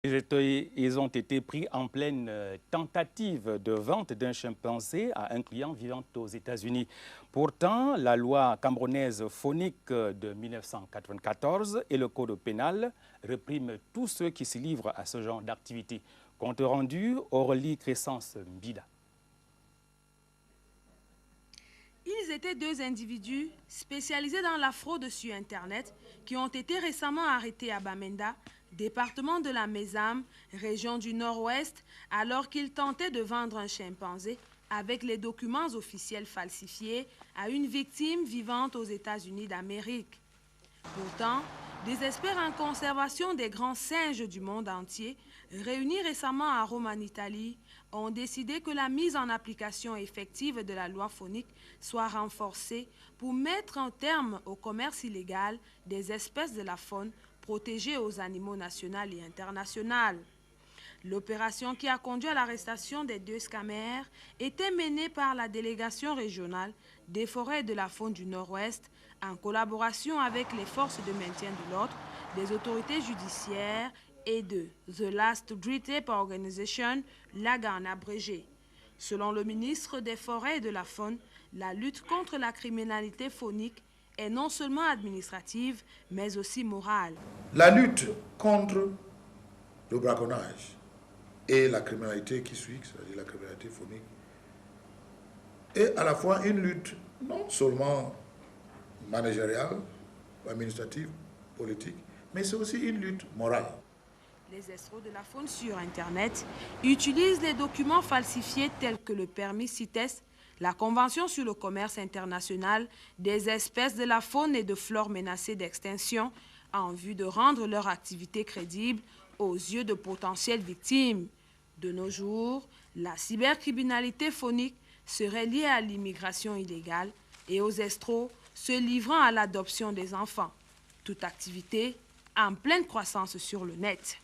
Ils ont été pris en pleine tentative de vente d'un chimpanzé à un client vivant aux États-Unis. Pourtant, la loi camerounaise phonique de 1994 et le code pénal répriment tous ceux qui se livrent à ce genre d'activité. Compte rendu, Aurélie Crescence Mbida. Ils étaient deux individus spécialisés dans la fraude sur Internet qui ont été récemment arrêtés à Bamenda, département de la Mézam, région du Nord-Ouest, alors qu'ils tentaient de vendre un chimpanzé avec les documents officiels falsifiés à une victime vivante aux États-Unis d'Amérique. Pourtant, des experts en conservation des grands singes du monde entier, réunis récemment à Rome en Italie, ont décidé que la mise en application effective de la loi phonique soit renforcée pour mettre un terme au commerce illégal des espèces de la faune protégées aux animaux nationaux et internationaux. L'opération qui a conduit à l'arrestation des deux scammers était menée par la délégation régionale des forêts et de la faune du Nord-Ouest en collaboration avec les forces de maintien de l'ordre, des autorités judiciaires et de The Last Great Ape Organization, LAGA en abrégé. Selon le ministre des Forêts et de la Faune, la lutte contre la criminalité faunique est non seulement administrative, mais aussi morale. La lutte contre le braconnage et la criminalité qui suit, c'est-à-dire la criminalité faunique, est à la fois une lutte non seulement managériale, administrative, politique, mais c'est aussi une lutte morale. Les escrocs de la faune sur Internet utilisent les documents falsifiés tels que le permis CITES, la Convention sur le commerce international des espèces de la faune et de flore menacées d'extinction en vue de rendre leur activité crédible aux yeux de potentielles victimes. De nos jours, la cybercriminalité faunique serait liée à l'immigration illégale et aux escrocs se livrant à l'adoption des enfants. Toute activité en pleine croissance sur le net.